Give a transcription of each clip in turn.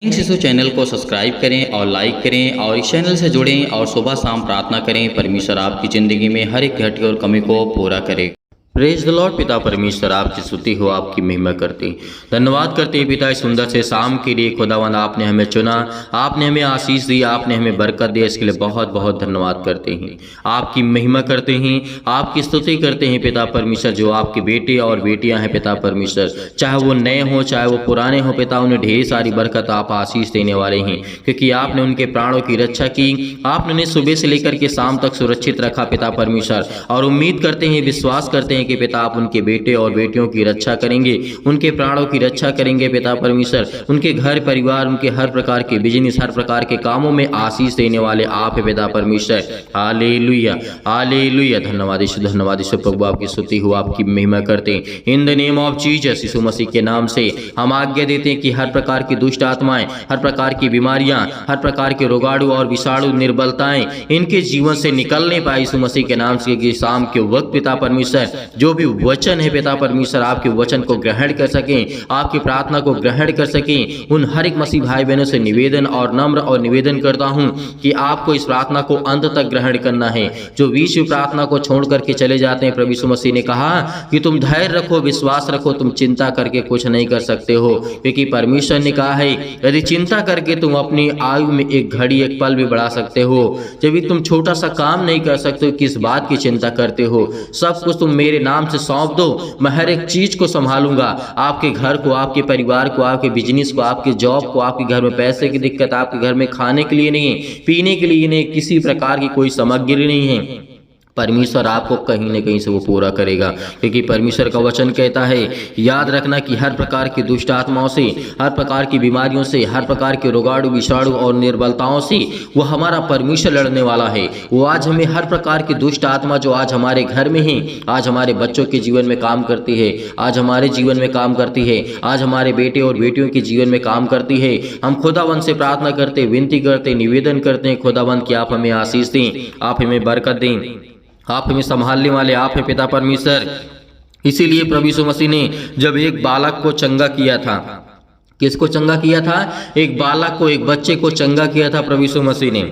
शिशु चैनल को सब्सक्राइब करें और लाइक करें और इस चैनल से जुड़ें और सुबह शाम प्रार्थना करें। परमेश्वर आपकी ज़िंदगी में हर एक घटी और कमी को पूरा करे। Praise the Lord. पिता परमेश्वर आपकी स्तुति हो, आपकी महिमा करते हैं, धन्यवाद करते हैं पिता इस सुंदर से शाम के लिए। खुदावंद आपने हमें चुना, आपने हमें आशीष दी, आपने हमें बरकत दी, इसके लिए बहुत बहुत धन्यवाद करते हैं। आपकी महिमा करते हैं, आपकी स्तुति करते हैं पिता परमेश्वर। जो आपके बेटे और बेटियां हैं पिता परमेश्वर, चाहे वो नए हों चाहे वो पुराने हों पिता, उन्हें ढेर सारी बरकत आप आशीष देने वाले हैं, क्योंकि आपने उनके प्राणों की रक्षा की। आपने उन्हें सुबह से लेकर के शाम तक सुरक्षित रखा पिता परमेश्वर, और उम्मीद करते हैं, विश्वास करते हैं कि पिता आप उनके बेटे और बेटियों की रक्षा करेंगे, उनके प्राणों की रक्षा करेंगे पिता परमेश्वर। उनके घर परिवार, उनके हर प्रकार के बिजनेस, हर प्रकार के कामों में आशीष देने वाले आप है पिता परमेश्वर। Hallelujah hallelujah. धन्यवाद यीशु, धन्यवाद यीशु। प्रभु आपकी स्तुति हो, आपकी महिमा करते हैं। In the name of Jesus, Yeshu Masih के नाम से हम आज्ञा देते हैं कि हर प्रकार की दुष्ट आत्माएं, हर प्रकार की बीमारियां, हर प्रकार के रोगाणु और विषाणु निर्बलताएं इनके जीवन से निकलने पाए यीशु मसीह के नाम से। कि शाम के वक्त पिता परमेश्वर जो भी वचन है पिता परमेश्वर, आपके वचन को ग्रहण कर सकें, आपकी प्रार्थना को ग्रहण कर सकें। उन हर एक मसीह भाई बहनों से निवेदन और नम्र और निवेदन करता हूं कि आपको इस प्रार्थना को अंत तक ग्रहण करना है। जो बीच में प्रार्थना को छोड़ करके चले जाते हैं, प्रभु यीशु मसीह ने कहा कि तुम धैर्य रखो, विश्वास रखो, तुम चिंता करके कुछ नहीं कर सकते हो, क्योंकि परमेश्वर ने कहा है यदि चिंता करके तुम अपनी आयु में एक घड़ी एक पल भी बढ़ा सकते हो, जब भी तुम छोटा सा काम नहीं कर सकते हो, किस बात की चिंता करते हो? सब कुछ तुम मेरे नाम से सौंप दो, मैं हर एक चीज को संभालूंगा। आपके घर को, आपके परिवार को, आपके बिजनेस को, आपके जॉब को, आपके घर में पैसे की दिक्कत, आपके घर में खाने के लिए नहीं है, पीने के लिए नहीं, किसी प्रकार की कोई सामग्री नहीं है, परमेश्वर आपको कहीं न कहीं से वो पूरा करेगा। क्योंकि परमेश्वर का वचन कहता है, याद रखना कि हर प्रकार की दुष्ट आत्माओं से, हर प्रकार की बीमारियों से, हर प्रकार के रोगाणु विषाणु और निर्बलताओं से वो हमारा परमेश्वर लड़ने वाला है। वो आज हमें हर प्रकार की दुष्ट आत्मा जो आज हमारे घर में है, आज हमारे बच्चों के जीवन में काम करती है, आज हमारे जीवन में काम करती है, आज हमारे बेटे और बेटियों के जीवन में काम करती है, हम खुदावंद से प्रार्थना करते, विनती करते, निवेदन करते हैं खुदावंद कि आप हमें आशीष दें, आप हमें बरकत दें, आप हमें संभालने वाले आप हैं पिता परमेश्वर। इसीलिए प्रभु यीशु मसीह ने जब एक बालक को चंगा किया था, किसको चंगा किया था? एक बालक को, एक बच्चे को चंगा किया था प्रभु यीशु मसीह ने।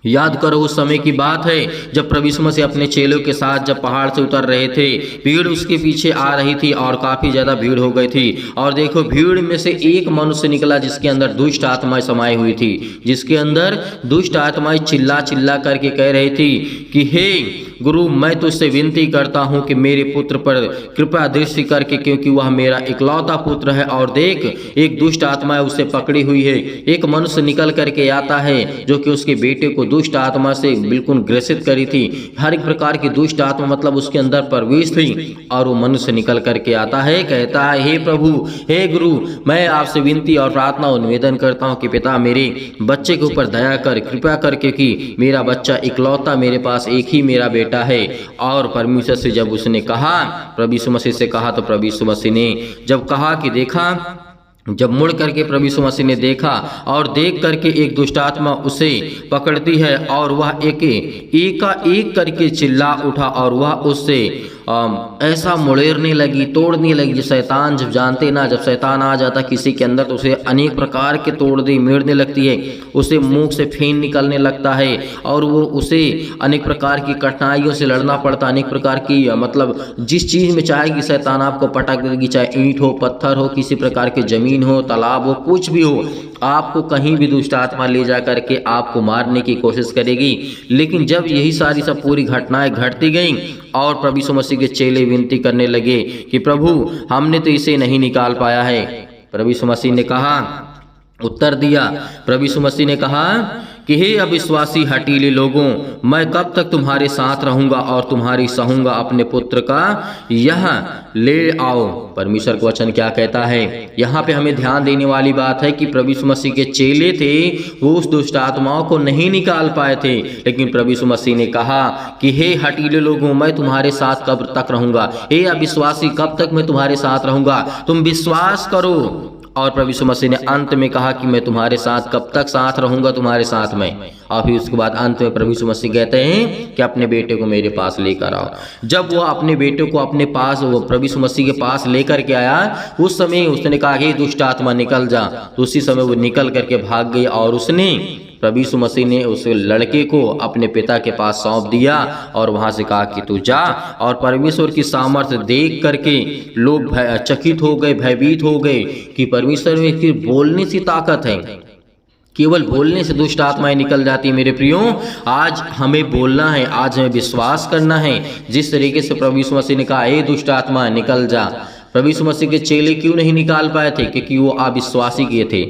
याद करो, उस समय की बात है जब प्रभु यीशु मसीह अपने चेलों के साथ जब पहाड़ से उतर रहे थे, भीड़ उसके पीछे आ रही थी और काफी ज्यादा भीड़ हो गई थी। और देखो, भीड़ में से एक मनुष्य निकला जिसके अंदर दुष्ट आत्माएं समाई हुई थी, जिसके अंदर दुष्ट आत्माएं चिल्ला चिल्ला करके कह रही थी कि हे गुरु, मैं तुझसे विनती करता हूं कि मेरे पुत्र पर कृपा दृष्टि करके, क्योंकि वह मेरा इकलौता पुत्र है। और देख, एक दुष्ट आत्मा उसे पकड़ी हुई है। एक मनुष्य निकल करके आता है जो कि उसके बेटे को दुष्ट आत्मा से बिल्कुल ग्रसित करी थी। हर एक प्रकार की दुष्ट आत्मा मतलब उसके अंदर प्रवेश थी। और वो मनुष्य निकल करके आता है, कहता है, हे प्रभु, हे गुरु, मैं आपसे विनती और प्रार्थना और निवेदन करता हूँ कि पिता मेरे बच्चे के ऊपर दया कर, कृपा करके, कि मेरा बच्चा इकलौता, मेरे पास एक ही मेरा बेटा है। और परमेश्वर से जब उसने कहा, प्रभु यीशु मसीह से कहा, तो प्रभु यीशु मसीह ने जब कहा कि देखा, जब मुड़ करके प्रभु यीशु मसीह ने देखा और देख करके एक दुष्ट आत्मा उसे पकड़ती है और वह एक करके चिल्ला उठा और वह उससे ऐसा मुड़ेरने लगी, तोड़ने लगी। शैतान जब जानते ना, जब शैतान आ जाता किसी के अंदर तो उसे अनेक प्रकार के तोड़ने मेड़ने लगती है, उसे मुंह से फेन निकलने लगता है और वो उसे अनेक प्रकार की कठिनाइयों से लड़ना पड़ता। अनेक प्रकार की मतलब जिस चीज़ में चाहेगी शैतान आपको पटक देगी, चाहे ईंट हो, पत्थर हो, किसी प्रकार की जमीन हो, तालाब हो, कुछ भी हो, आपको कहीं भी दुष्ट आत्मा ले जा करके आपको मारने की कोशिश करेगी। लेकिन जब यही सारी सब पूरी घटनाएं घटती गईं और प्रभु यीशु मसीह के चेले विनती करने लगे कि प्रभु, हमने तो इसे नहीं निकाल पाया है। प्रभु यीशु मसीह ने कहा, उत्तर दिया, प्रभु यीशु मसीह ने कहा कि हे अविश्वासी हठीले लोगों, मैं कब तक तुम्हारे साथ रहूंगा और तुम्हारी सहूंगा, अपने पुत्र का यहाँ ले आओ। परमेश्वर का वचन क्या कहता है? यहाँ पे हमें ध्यान देने वाली बात है कि प्रभु यीशु मसीह के चेले थे, वो उस दुष्ट आत्माओं को नहीं निकाल पाए थे, लेकिन प्रभु यीशु मसीह ने कहा कि हे हठीले लोगों, मैं तुम्हारे साथ कब तक रहूंगा? हे अविश्वासी, कब तक मैं तुम्हारे साथ रहूंगा? तुम विश्वास करो और प्रभु यीशु मसीह ने अंत में कहा कि मैं तुम्हारे साथ कब तक साथ रहूंगा, तुम्हारे साथ में। और फिर उसके बाद अंत में प्रभु यीशु मसीह कहते हैं कि अपने बेटे को मेरे पास लेकर आओ। जब वो अपने बेटे को अपने पास, वो प्रभु यीशु मसीह के पास लेकर के आया, उस समय उसने कहा कि दुष्ट आत्मा निकल जा। तो उसी समय वो निकल करके भाग गई और उसने, प्रभु यीशु मसीह ने उस लड़के को अपने पिता के पास सौंप दिया और वहां से कहा कि तू जा। और परमेश्वर की सामर्थ्य देख करके लोग चकित हो गए, भयभीत हो गए कि परमेश्वर में फिर बोलने की ताकत है, केवल बोलने से दुष्ट आत्माएं निकल जाती है। मेरे प्रियो, आज हमें बोलना है, आज हमें विश्वास करना है। जिस तरीके से प्रभु यीशु मसीह ने कहा, ए दुष्ट आत्मा निकल जा। प्रभु यीशु मसीह के चेले क्यों नहीं निकाल पाए थे? क्योंकि वो अविश्वासी किए थे,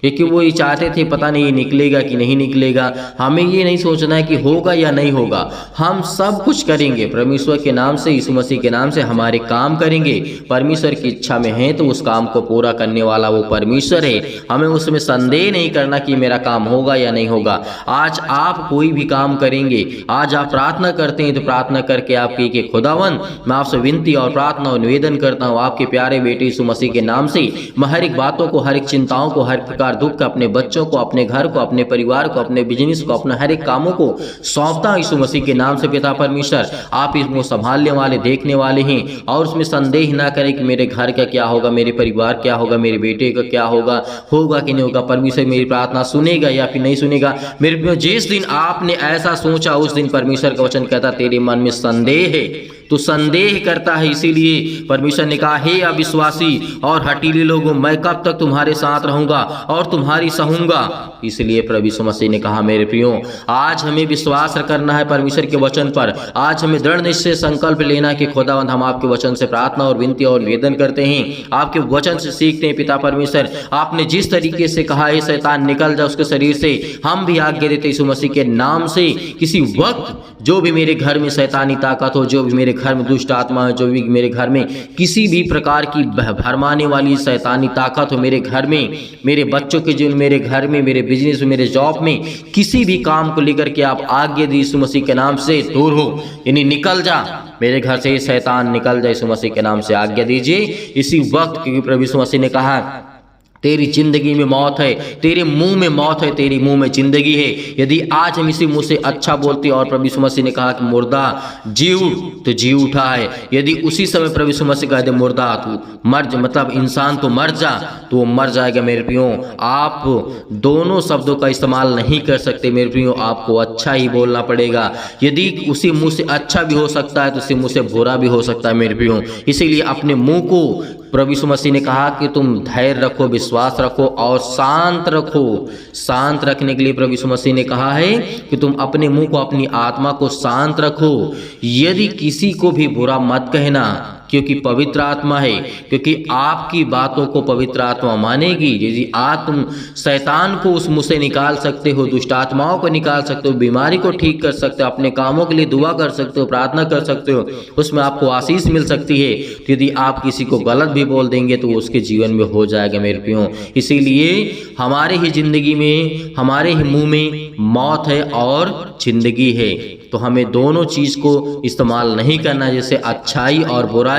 क्योंकि वो ये चाहते थे पता नहीं ये निकलेगा कि नहीं निकलेगा। हमें ये नहीं सोचना है कि होगा या नहीं होगा, हम सब कुछ करेंगे परमेश्वर के नाम से, यीशु मसीह के नाम से हमारे काम करेंगे। परमेश्वर की इच्छा में है तो उस काम को पूरा करने वाला वो परमेश्वर है। हमें उसमें संदेह नहीं करना कि मेरा काम होगा या नहीं होगा। आज आप कोई भी काम करेंगे, आज आप प्रार्थना करते हैं तो प्रार्थना करके आप कहिए कि खुदावन, मैं आपसे विनती और प्रार्थना और निवेदन करता हूँ आपके प्यारे बेटे यीशु मसीह के नाम से, मैं हर एक बातों को, हर एक चिंताओं को, हर प्रकार दुख, अपने बच्चों को, अपने घर को, अपने परिवार को, अपने बिजनेस को, अपने हर एक कामों को सौंपता हूं यीशु मसीह के नाम से। पिता परमेश्वर, आप इसको संभालने वाले, देखने वाले हैं और उसमें संदेह ना करें कि मेरे घर का क्या होगा, मेरे परिवार क्या होगा, मेरे बेटे का क्या होगा, होगा कि नहीं होगा। परमेश्वर मेरी प्रार्थना सुनेगा या फिर नहीं सुनेगा। मेरे जिस दिन आपने ऐसा सोचा, उस दिन परमेश्वर का वचन कहता तेरे मन में संदेह है, तो संदेह करता है। इसीलिए परमेश्वर ने कहा, हे अविश्वासी और हठीले लोगों, मैं कब तक तुम्हारे साथ रहूंगा और तुम्हारी सहूंगा। इसलिए प्रभु यीशु मसीह ने कहा, मेरे प्रियो, आज हमें विश्वास करना है परमेश्वर के वचन पर। आज हमें दृढ़ निश्चय संकल्प लेना कि खुदावंद, हम आपके वचन से प्रार्थना और विनती और निवेदन करते हैं, आपके वचन से सीखते हैं। पिता परमेश्वर, आपने जिस तरीके से कहा है शैतान निकल जा उसके शरीर से, हम भी आज्ञा देते यीशु मसीह के नाम से। किसी वक्त जो भी मेरे घर में शैतानी ताकत हो, जो भी मेरे घर में दुष्ट आत्मा है, जो भी मेरे घर में किसी भी प्रकार की भरमाने वाली शैतानी ताकत हो, मेरे घर में, मेरे बच्चों के जीवन, मेरे घर में, मेरे बिजनेस में, मेरे जॉब में, किसी भी काम को लेकर के आप आज्ञा दी यीशु मसीह के नाम से दूर हो, यानी निकल जा मेरे घर से, शैतान निकल जा यीशु मसीह के नाम से आज्ञा दीजिए इसी वक्त। क्योंकि प्रभु यीशु मसीह ने कहा, तेरी जिंदगी में मौत है, तेरे मुंह में मौत है, तेरी मुंह में जिंदगी है। यदि आज हम इसी मुंह से अच्छा बोलते, और प्रभु यीशु मसीह ने कहा कि मुर्दा जीव तो जी उठा है, यदि उसी समय प्रभु यीशु मसीह कह दे मुर्दा तू मर जा, मतलब इंसान तो मर जा, तो वो मर जाएगा। मेरे प्रियो, आप दोनों शब्दों का इस्तेमाल नहीं कर सकते। मेरे प्रियो, आपको अच्छा ही बोलना पड़ेगा। यदि उसी मुंह से अच्छा भी हो सकता है तो उसी मुंह से बुरा भी हो सकता है। मेरे प्रियो, इसीलिए अपने मुंह को, प्रभु यीशु मसीह ने कहा कि तुम धैर्य रखो, विश्वास रखो और शांत रखो। शांत रखने के लिए प्रभु यीशु मसीह ने कहा है कि तुम अपने मुंह को, अपनी आत्मा को शांत रखो। यदि किसी को भी बुरा मत कहना, क्योंकि पवित्र आत्मा है, क्योंकि आपकी बातों को पवित्र आत्मा मानेगी। यदि तुम शैतान को उस मुंह से निकाल सकते हो, दुष्ट आत्माओं को निकाल सकते हो, बीमारी को ठीक कर सकते हो, अपने कामों के लिए दुआ कर सकते हो, प्रार्थना कर सकते हो, उसमें आपको आशीष मिल सकती है। तो यदि आप किसी को गलत भी बोल देंगे तो उसके जीवन में हो जाएगा। मेरे प्रियो, इसीलिए हमारे ही जिंदगी में, हमारे ही मुंह में मौत है और जिंदगी है, तो हमें दोनों चीज को इस्तेमाल नहीं करना। जैसे अच्छाई और बुराई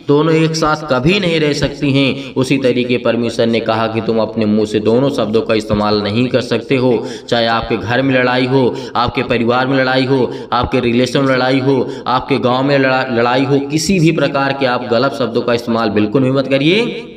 दोनों एक साथ कभी नहीं रह सकती हैं, उसी तरीके परमेश्वर ने कहा कि तुम अपने मुंह से दोनों शब्दों का इस्तेमाल नहीं कर सकते हो। चाहे आपके घर में लड़ाई हो, आपके परिवार में लड़ाई हो, आपके रिलेशन में लड़ाई हो, आपके गांव में लड़ाई हो, किसी भी प्रकार के आप गलत शब्दों का इस्तेमाल बिल्कुल भी मत करिए।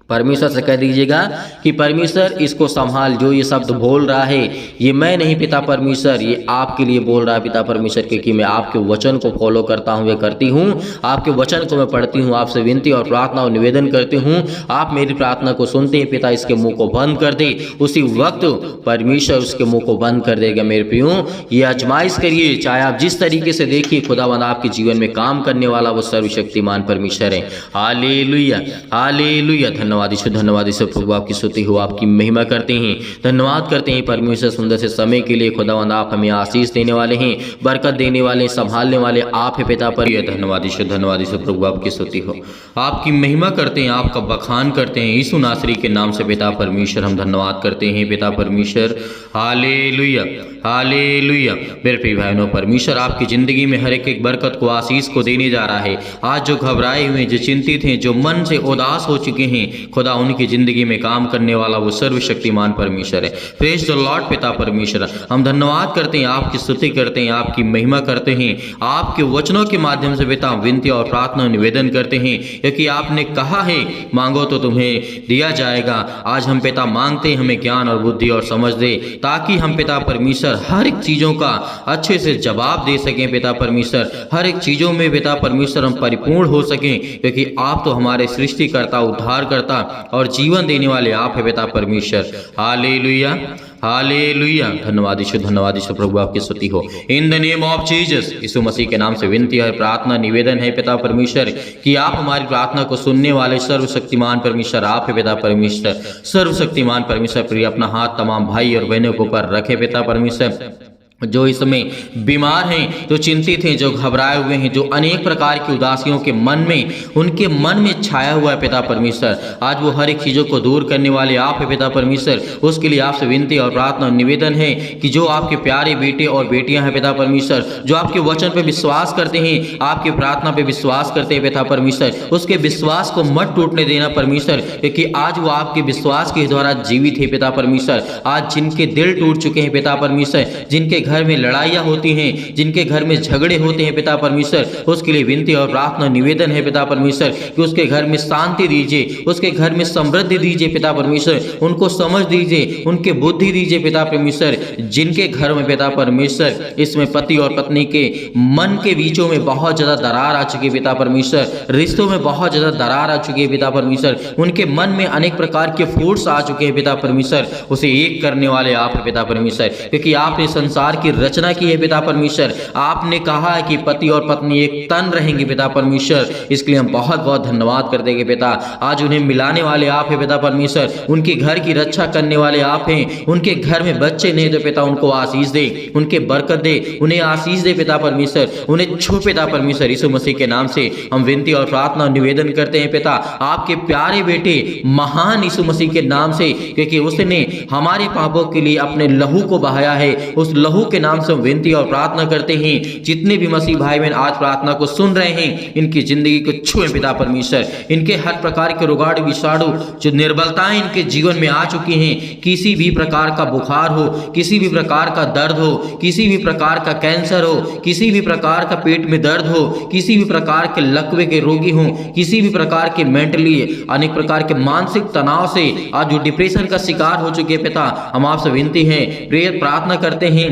परमेश्वर से कह दीजिएगा कि परमेश्वर इसको संभाल, जो ये शब्द बोल रहा है ये मैं नहीं, पिता परमेश्वर ये आपके लिए बोल रहा है। पिता परमेश्वर, क्योंकि मैं आपके वचन को फॉलो करता हूँ, वे करती हूँ, आपके वचन को मैं पढ़ती हूँ, आपसे विनती और प्रार्थना और निवेदन करती हूँ, आप मेरी प्रार्थना को सुनते हैं। पिता इसके मुंह को बंद कर दे, उसी वक्त परमेश्वर उसके मुंह को बंद कर देगा। मेरे प्रियो, ये आजमाइश करिए, चाहे आप जिस तरीके से देखिए, खुदावंद आपके जीवन में काम करने वाला वो सर्वशक्तिमान परमेश्वर है। Hallelujah, hallelujah. धन्यवाद ईश्वर प्रभु, आपकी स्तुति हो, आपकी महिमा करते हैं, धन्यवाद करते हैं परमेश्वर सुंदर से समय के लिए। खुदावंद आप हमें आशीष देने वाले हैं, बरकत देने वाले, संभालने वाले आप है पिता पर। धन्यवाद ईश्वर प्रभु, आपकी स्तुति हो, आपकी महिमा करते हैं, आपका बखान करते हैं यीशु नासरी के नाम से। पिता परमेश्वर, हम धन्यवाद करते हैं पिता परमेश्वर। Hallelujah, hallelujah. मेरे प्रिय भाइयों, परमेश्वर आपकी जिंदगी में हर एक बरकत को, आशीष को देने जा रहा है। आज जो घबराए हुए, जो चिंतित हैं, जो मन से उदास हो चुके हैं, खुदा उनकी ज़िंदगी में काम करने वाला वो सर्वशक्तिमान परमेश्वर है। प्रेज द लॉर्ड पिता परमेश्वर, हम धन्यवाद करते हैं, आपकी स्तुति करते हैं, आपकी महिमा करते हैं। आपके वचनों के माध्यम से पिता विनती और प्रार्थना निवेदन करते हैं, क्योंकि आपने कहा है मांगो तो तुम्हें दिया जाएगा। आज हम पिता मांगते हैं हमें ज्ञान और बुद्धि और समझ दे, ताकि हम पिता परमेश्वर हर एक चीज़ों का अच्छे से जवाब दे सकें। पिता परमेश्वर हर एक चीज़ों में पिता परमेश्वर हम परिपूर्ण हो सकें, क्योंकि आप तो हमारे सृष्टिकर्ता, उद्धारकर्ता और जीवन देने वाले आप है पिता परमेश्वर। Hallelujah, hallelujah. धन्यवाद यीशु, धन्यवाद यीशु। प्रभु आपकी स्तुति हो। In the name of Jesus, Yeshu Masih के नाम से विनती है, प्रार्थना निवेदन है पिता परमेश्वर कि आप हमारी प्रार्थना को सुनने वाले सर्वशक्तिमान परमेश्वर आप है पिता परमेश्वर। सर्वशक्तिमान परमेश्वर प्रिय अपना हाथ तमाम भाई और बहनों के ऊपर रखे पिता परमेश्वर, जो इस समय बीमार हैं, जो चिंतित हैं, जो घबराए हुए हैं, जो अनेक प्रकार की उदासियों के मन में, उनके मन में छाया हुआ है पिता परमेश्वर। आज वो हर एक चीज़ों को दूर करने वाले आप है पिता परमेश्वर। उसके लिए आपसे विनती और प्रार्थना निवेदन है कि जो आपके प्यारे बेटे और बेटियां हैं पिता परमेश्वर, जो आपके वचन पर विश्वास करते हैं, आपकी प्रार्थना पर विश्वास करते हैं पिता परमेश्वर, उसके विश्वास को मत टूटने देना परमेश्वर, क्योंकि आज वो आपके विश्वास के द्वारा जीवित है पिता परमेश्वर। आज जिनके दिल टूट चुके हैं पिता परमेश्वर, जिनके घर में लड़ाइयाँ होती हैं, जिनके घर में झगड़े होते हैं पिता परमेश्वर, उसके लिए विनती और प्रार्थना निवेदन है पिता परमेश्वर कि उसके घर में शांति दीजिए, उसके घर में समृद्धि दीजिए पिता परमेश्वर, उनको समझ दीजिए, उनके बुद्धि दीजिए पिता परमेश्वर। जिनके घर में पिता परमेश्वर इसमें पति और पत्नी के मन के बीचों में बहुत ज़्यादा दरार आ चुकी है पिता परमेश्वर, रिश्तों में बहुत ज़्यादा दरार आ चुकी है पिता परमेश्वर, उनके मन में अनेक प्रकार के फूट्स आ चुके हैं पिता परमेश्वर, उसे एक करने वाले आप है पिता परमेश्वर, क्योंकि आपने संसार की रचना की है पिता परमेश्वर। आपने कहा है कि पति और पत्नी एक तन रहेंगे पिता परमेश्वर। इसके लिए हम बहुत बहुत धन्यवाद करते हैं पिता। आज उन्हें मिलाने वाले आप हैं पिता परमेश्वर, उनके घर की रक्षा करने वाले आप हैं। उनके घर में बच्चे नहीं तो पिता उनको आशीष दे, उनके बरकत दे, उन्हें आशीष दे पिता परमेश्वर, उन्हें छू पिता परमेश्वर। यीशु मसीह के नाम से हम विनती और प्रार्थना निवेदन करते हैं पिता, आपके प्यारे बेटे महान यीशु मसीह के नाम से, क्योंकि उसने हमारे पापों के लिए अपने लहू को बहाया है। उस लहू के नाम से हम विनती और प्रार्थना करते हैं, जितने भी मसीह भाई बहन आज प्रार्थना को सुन रहे हैं, इनकी जिंदगी को छुए पिता परमेश्वर। इनके हर प्रकार के रोगाणु विषाणु जो निर्बलताएं इनके जीवन में आ चुकी हैं, किसी भी प्रकार का बुखार हो, किसी भी प्रकार का दर्द हो, किसी भी प्रकार का कैंसर हो, किसी भी प्रकार का पेट में दर्द हो, किसी भी प्रकार के लकवे के रोगी हो, किसी भी प्रकार के मेंटली अनेक प्रकार के मानसिक तनाव से आज जो डिप्रेशन का शिकार हो चुके पिता, हम आपसे विनती है, प्रेयर प्रार्थना करते हैं,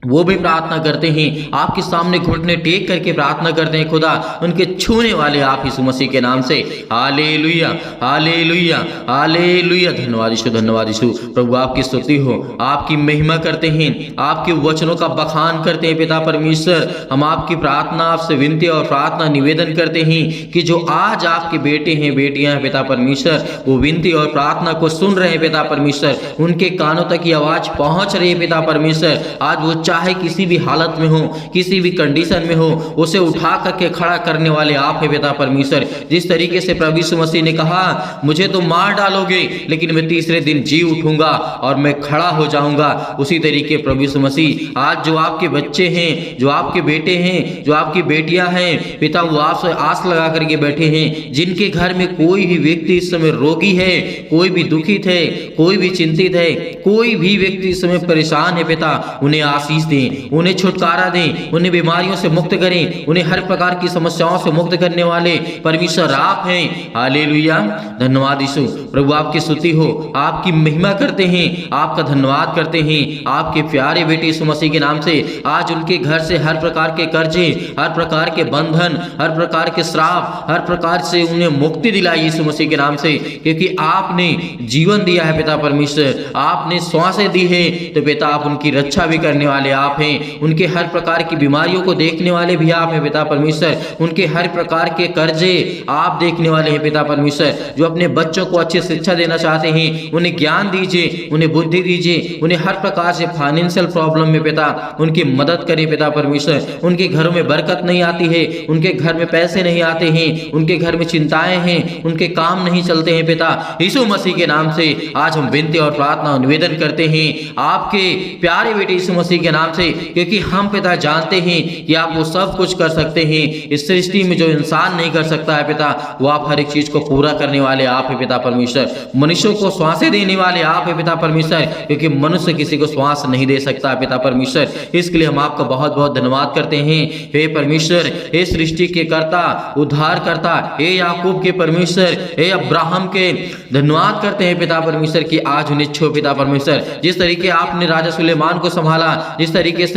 वो भी प्रार्थना करते हैं, आपके सामने घुटने टेक करके प्रार्थना करते हैं खुदा, उनके छूने वाले आप यीशु मसीह के नाम से। Hallelujah, hallelujah, hallelujah. धन्यवाद यीशु, धन्यवाद यीशु। प्रभु आपकी स्तुति हो, आपकी महिमा करते हैं, आपके वचनों का बखान करते हैं पिता परमेश्वर। हम आपकी प्रार्थना, आपसे विनती और प्रार्थना निवेदन करते हैं कि जो आज आपके बेटे हैं, बेटियां हैं पिता परमेश्वर, वो विनती और प्रार्थना को सुन रहे हैं पिता परमेश्वर, उनके कानों तक ये आवाज पहुंच रही है पिता परमेश्वर। आज वो चाहे किसी भी हालत में हो, किसी भी कंडीशन में हो, उसे उठा करके खड़ा करने वाले आप है पिता परमेश्वर। जिस तरीके से प्रभु यीशु मसीह ने कहा, मुझे तो मार डालोगे लेकिन मैं तीसरे दिन जी उठूंगा और मैं खड़ा हो जाऊंगा, उसी तरीके प्रभु यीशु मसीह आज जो आपके बच्चे हैं, जो आपके बेटे हैं, जो आपकी बेटियां हैं पिता, वो आपसे आस लगा करके बैठे हैं। जिनके घर में कोई भी व्यक्ति इस समय रोगी है, कोई भी दुखित है, कोई भी चिंतित है, कोई भी व्यक्ति इस समय परेशान है पिता, उन्हें आशीष दें, उन्हें छुटकारा दें, उन्हें बीमारियों से मुक्त करें, उन्हें हर प्रकार की समस्याओं से मुक्त करने वाले परमेश्वर आप हैं। हालेलुया, धन्यवाद यीशु। प्रभु आपकी स्तुति हो, आपकी महिमा करते हैं, आपका धन्यवाद करते हैं, आपके प्यारे बेटे यीशु मसीह के नाम से। आज उनके घर से हर प्रकार के कर्जे, हर प्रकार के बंधन, हर प्रकार के श्राप, हर प्रकार से उन्हें मुक्ति दिलाई यीशु मसीह के नाम से, क्योंकि आपने जीवन दिया है पिता परमेश्वर, आपने श्वासें दी है, तो पिता आप उनकी रक्षा भी करने वाले आप हैं। उनके हर प्रकार की बीमारियों को देखने वाले भी आप हैं पिता परमेश्वर। उनके हर प्रकार के कर्जे आप देखने वाले हैं पिता परमेश्वर। जो अपने बच्चों को अच्छी शिक्षा देना चाहते हैं, उन्हें ज्ञान दीजिए, उन्हें बुद्धि दीजिए, उन्हें हर प्रकार से फाइनेंशियल प्रॉब्लम में पिता उनकी मदद करें पिता परमेश्वर। उनके घरों में बरकत नहीं आती है, उनके घर में पैसे नहीं आते हैं, उनके घर में चिंताएं हैं, उनके काम नहीं चलते हैं पिता, यीशु मसीह के नाम से आज हम विनती और प्रार्थना और निवेदन करते हैं, आपके प्यारे बेटे यीशु मसीह के नाम से, क्योंकि हम पिता जानते हैं कि आप वो सब कुछ कर सकते हैं। इस सृष्टि में जो इंसान नहीं कर सकता है पिता, वो आप हर एक चीज को पूरा करने वाले आप है पिता परमेश्वर। मनुष्यों को श्वासें देने वाले आप है पिता परमेश्वर, क्योंकि मनुष्य किसी को श्वास नहीं दे सकता है पिता परमेश्वर। इसके लिए हम आपका बहुत बहुत धन्यवाद करते हैं। हे परमेश्वर, हे सृष्टि के कर्ता, उद्धार करता, हे याकूब के परमेश्वर, हे अब्राहम के धन्यवाद करते हैं पिता परमेश्वर की आज उन्हें छो पिता परमेश्वर। जिस तरीके आपने राजा सुलेमान को संभाला, जिस तरीके से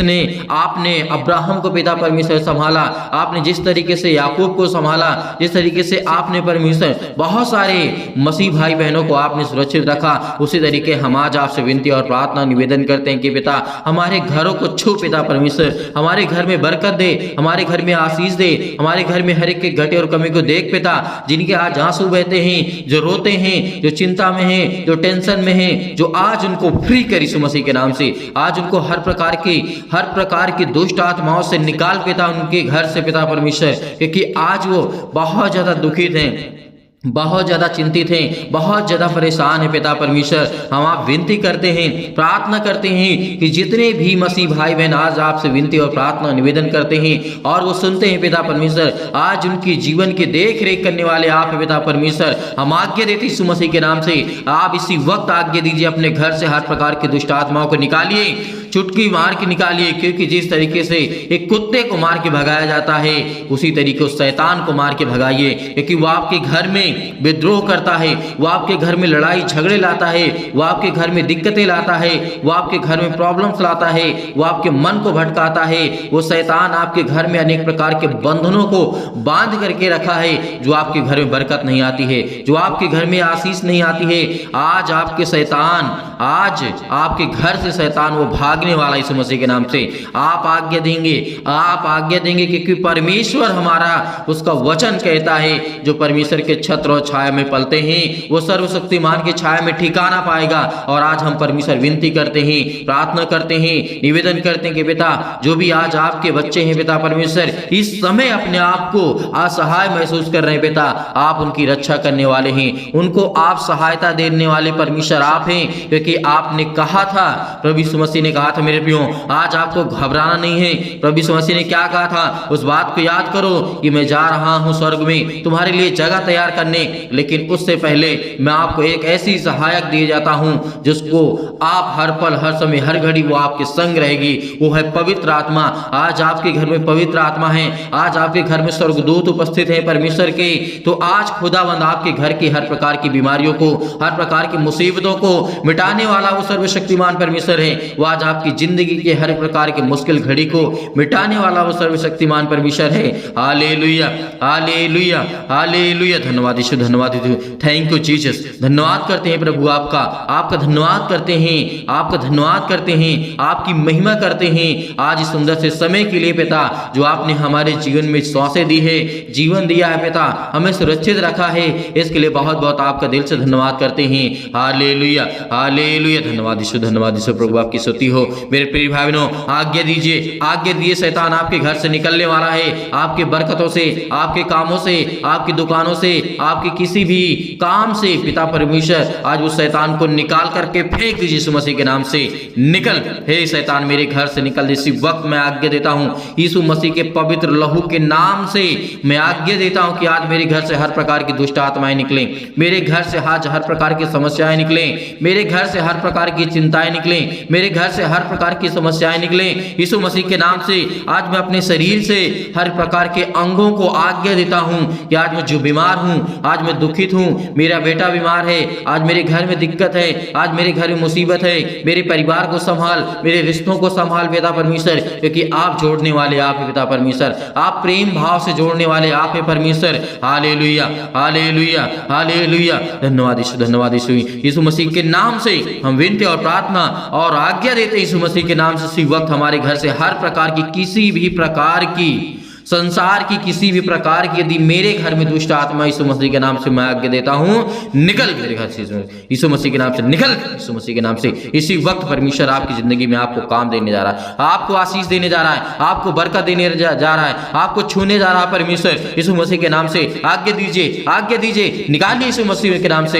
आपने अब्राहम को पिता परमेश्वर संभाला, आपने जिस तरीके से याकूब को संभाला, जिस तरीके से आपने परमेश्वर बहुत सारे मसीह भाई बहनों को आपने सुरक्षित रखा, उसी तरीके हम आज आपसे विनती और प्रार्थना निवेदन करते हैं कि पिता हमारे घरों को छू पिता परमेश्वर, हमारे घर में बरकत दे, हमारे घर में आशीष दे, हमारे घर में हर एक के घटे और कमी को देख पिता। जिनके आज आंसू बहते हैं, जो रोते हैं, जो चिंता में हैं, जो टेंशन में हैं, जो आज उनको फ्री कर यीशु मसीह के नाम से, आज उनको हर प्रकार की दुष्ट आत्माओं से निकाल पिता उनके घर से पिता परमेश्वर, क्योंकि आज वो बहुत ज्यादा दुखित हैं, बहुत ज्यादा चिंतित हैं, बहुत ज्यादा परेशान है पिता परमेश्वर। हम आप विनती करते हैं, प्रार्थना करते हैं कि जितने भी मसीह भाई बहन आज आपसे विनती और प्रार्थना निवेदन करते हैं और वो सुनते हैं पिता परमेश्वर, आज उनकी जीवन की देख रेख करने वाले आप पिता परमेश्वर। हम आज्ञा देते यीशु मसीह के नाम से, आप इसी वक्त आज्ञा दीजिए, अपने घर से हर प्रकार की दुष्ट आत्माओं को निकालिए, चुटकी मार के निकालिए, क्योंकि जिस तरीके से एक कुत्ते को मार के भगाया जाता है, उसी तरीके उस शैतान को मार के भगाइए, क्योंकि वो आपके घर में विद्रोह करता है, वो आपके घर में लड़ाई झगड़े लाता है, वो आपके घर में दिक्कतें लाता है, वो आपके घर में प्रॉब्लम्स लाता है, वो आपके मन को भटकाता है। वो शैतान आपके घर में अनेक प्रकार के बंधनों को बांध करके रखा है, जो आपके घर में बरकत नहीं आती है, जो आपके घर में आशीष नहीं आती है। आज आपके शैतान, आज आपके घर से शैतान वो भागने वाला यीशु मसीह के नाम से। आप आज्ञा देंगे, आप आज्ञा देंगे, क्योंकि परमेश्वर हमारा उसका वचन कहता है, जो परमेश्वर के छत्र और छाया में पलते हैं वो सर्वशक्तिमान की छाया में ठिकाना पाएगा। और आज हम परमेश्वर विनती करते हैं, प्रार्थना करते हैं, निवेदन करते हैं कि पिता जो भी आज आपके बच्चे हैं पिता परमेश्वर, इस समय अपने आप को असहाय महसूस कर रहे हैं पिता, आप उनकी रक्षा करने वाले हैं, उनको आप सहायता देने वाले परमेश्वर आप हैं, क्योंकि आपने कहा था, प्रभु यीशु मसीह ने कहा था मेरे प्रियो, आज आपको घबराना नहीं है। प्रभु यीशु मसीह ने क्या कहा था, उस बात को याद करो कि मैं जा रहा हूं स्वर्ग में तुम्हारे लिए जगह तैयार करने, लेकिन उससे पहले मैं आपको एक ऐसी सहायक दिए जाता हूं जिसको आप हर पल, हर समय, हर घड़ी वो आपके संग रहेगी, वो है पवित्र आत्मा। आज आपके घर में पवित्र आत्मा है, आज आपके घर में स्वर्गदूत उपस्थित है परमेश्वर के। तो आज खुदावंद आपके घर की हर प्रकार की बीमारियों को, हर प्रकार की मुसीबतों को मिटाने वाला वो सर्वशक्तिमान परमेश्वर है। वो आज आपकी जिंदगी के हर प्रकार की मुश्किल घड़ी को मिटाने वाला वो सर्वशक्तिमान परमेश्वर है। Hallelujah, hallelujah, hallelujah. धन्यवाद यीशु, धन्यवाद यीशु, थैंक यू जीसस। धन्यवाद करते हैं प्रभु आपका, आपका धन्यवाद करते हैं, आपका धन्यवाद करते हैं, आपकी महिमा करते हैं आज इस सुंदर से समय के लिए पिता, जो आपने हमारे जीवन में सांसें दी है, जीवन दिया है पिता, हमें सुरक्षित रखा है, इसके लिए बहुत बहुत आपका दिल से धन्यवाद करते हैं। Hallelujah, hallelujah. धन्यवाद यीशु, धन्यवाद यीशु। प्रभु आपकी स्तुति हो। मेरे प्रिय भाई बहनों, आज्ञा दीजिए, आज्ञा दिए, शैतान आपके घर से निकलने वाला है, आपके बरकतों से, आपके कामों से, आपकी दुकानों से, आपके किसी भी काम से पिता परमेश्वर आज उस शैतान को निकाल करके फेंक दीजिए यीशु मसीह के नाम से। निकल, हे शैतान मेरे घर से निकल। इसी वक्त मैं आज्ञा देता हूं यीशु मसीह के पवित्र लहू के नाम से, मैं आज्ञा देता हूं कि आज मेरे घर से हर प्रकार की दुष्ट आत्माएं निकलें, मेरे घर से आज हर प्रकार की समस्याएं निकलें, मेरे घर से हर प्रकार की चिंताएं निकलें, मेरे घर से हर प्रकार की समस्याएं निकलें यीशु मसीह के नाम से। आज मैं अपने शरीर से हर प्रकार के अंगों को आज्ञा देता हूं कि आज मैं जो बीमार हूं, आज मैं दुखित हूं, मेरा बेटा बीमार है, आज मेरे घर में दिक्कत है, आज मेरे घर में मुसीबत है, मेरे परिवार को संभाल, मेरे रिश्तों को संभाल पिता परमेश्वर, क्योंकि आप जोड़ने वाले आप है पिता परमेश्वर, आप प्रेम भाव से जोड़ने वाले आप है परमेश्वर। Hallelujah, hallelujah, hallelujah. धन्यवाद यीशु, धन्यवाद यीशु। यीशु मसीह के नाम से हम विनती और प्रार्थना और आज्ञा देते हैं यीशु मसीह के नाम से। इसी वक्त हमारे घर से हर प्रकार की, किसी भी प्रकार की, संसार की किसी भी प्रकार की यदि मेरे घर में दुष्ट आत्मा, यीशु मसीह के नाम से मैं आज्ञा देता हूं, निकल मेरे घर से यीशु मसीह के नाम से, निकल यीशु मसीह के नाम से। इसी वक्त परमेश्वर आपकी जिंदगी में आपको काम देने जा रहा है, आपको आशीष देने जा रहा है, आपको बरकत देने जा रहा है, आपको छूने जा रहा है परमेश्वर यीशु मसीह के नाम से। आज्ञा दीजिए, आज्ञा दीजिए, निकालिए यीशु मसीह के नाम से।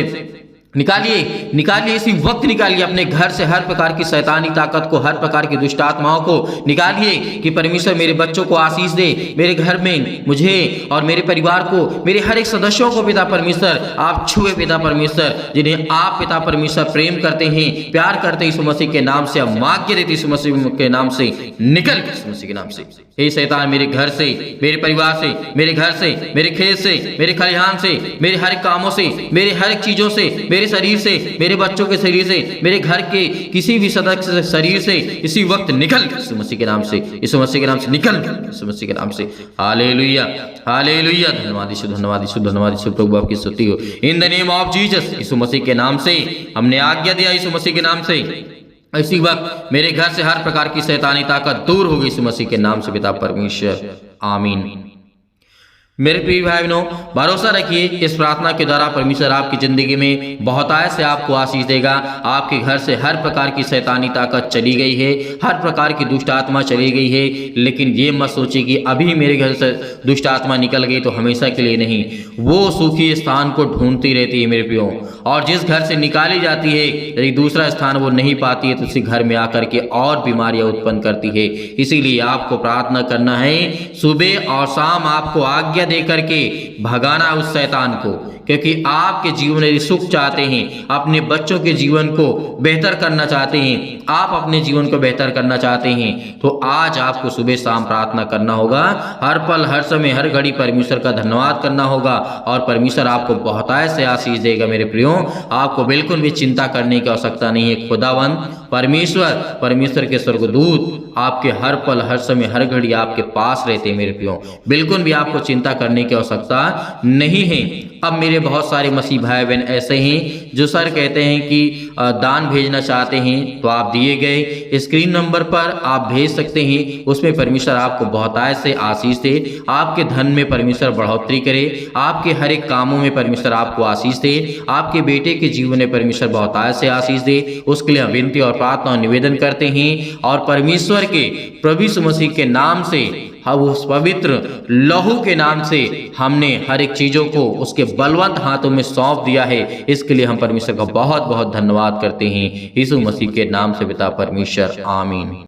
निकालिए, निकालिए, इसी वक्त निकालिए अपने घर से हर प्रकार की शैतानी ताकत को, हर प्रकार की दुष्ट आत्माओं को निकालिए कि परमेश्वर मेरे बच्चों को आशीष दे, मेरे घर में मुझे और मेरे परिवार को, मेरे हर एक सदस्यों को पिता परमेश्वर आप छुए पिता परमेश्वर, जिन्हें आप पिता परमेश्वर प्रेम करते हैं, प्यार करते हैं, यीशु मसीह के नाम से हम आज्ञा देते यीशु मसीह के नाम से निकल के यीशु मसीह के नाम से। हे शैतान मेरे घर से, मेरे परिवार से, मेरे घर से, मेरे खेत से, मेरे खलिहान से, मेरे हर एक कामों से, मेरे हर एक चीजों से, मेरे शरीर से, मेरे बच्चों के शरीर से, मेरे घर के किसी भी सदस्य शरीर से इसी वक्त निकल यीशु मसीह के नाम से, यीशु मसीह के नाम से निकल यीशु मसीह के नाम से। हालेलुया, हालेलुया, धन्यवाद यीशु, धन्यवाद यीशु, धन्यवाद यीशु, प्रभु आपकी स्तुति हो। In the name of Jesus, Yeshu Masih के नाम से हमने आज्ञा दिया, यीशु मसीह के नाम से इसी वक्त मेरे घर से हर प्रकार की शैतानी ताकत दूर हो गई यीशु मसीह के नाम से पिता परमेश्वर, आमीन। मेरे प्रिय भाई बहनों, भरोसा रखिए इस प्रार्थना के द्वारा परमेश्वर आपकी जिंदगी में बहुतायत से आपको आशीष देगा। आपके घर से हर प्रकार की शैतानी ताकत चली गई है, हर प्रकार की दुष्ट आत्मा चली गई है, लेकिन ये मत सोचिए कि अभी मेरे घर से दुष्ट आत्मा निकल गई तो हमेशा के लिए नहीं, वो सुखी स्थान को ढूंढती रहती है मेरे प्रियो, और जिस घर से निकाली जाती है यदि दूसरा स्थान वो नहीं पाती है तो उसी घर में आकर के और बीमारियां उत्पन्न करती है। इसीलिए आपको प्रार्थना करना है, सुबह और शाम आपको आज्ञा दे करके भगाना उस शैतान को, क्योंकि आपके जीवन में सुख चाहते हैं, अपने बच्चों के जीवन को बेहतर करना चाहते हैं, आप अपने जीवन को बेहतर करना चाहते हैं, तो आज आपको सुबह शाम प्रार्थना करना होगा, हर पल हर समय हर घड़ी परमेश्वर का धन्यवाद करना होगा, और परमेश्वर आपको बहुतायत से आशीष देगा। मेरे प्रियो, आपको बिल्कुल भी चिंता करने की आवश्यकता नहीं है। खुदावंद परमेश्वर, परमेश्वर के स्वर्गदूत आपके हर पल हर समय हर घड़ी आपके पास रहते हैं। मेरे प्रियो, बिल्कुल भी आपको चिंता करने की आवश्यकता नहीं है। अब मेरे बहुत सारे मसीह भाई बहन ऐसे हैं जो सर कहते हैं कि दान भेजना चाहते हैं, तो आप दिए गए स्क्रीन नंबर पर आप भेज सकते हैं। उसमें परमेश्वर आपको बहुतायत से आशीष दे, आपके धन में परमेश्वर बढ़ोतरी करे, आपके हर एक कामों में परमेश्वर आपको आशीष दे, आपके बेटे के जीवन में परमेश्वर बहुतायत से आशीष दे। उसके लिए हम विनती और प्रार्थना और निवेदन करते हैं, और परमेश्वर के प्रभु यीशु मसीह के नाम से, हम उस पवित्र लहू के नाम से हमने हर एक चीजों को उसके बलवंत हाथों में सौंप दिया है। इसके लिए हम परमेश्वर का बहुत बहुत धन्यवाद करते हैं, यीशु मसीह के नाम से पिता परमेश्वर, आमीन।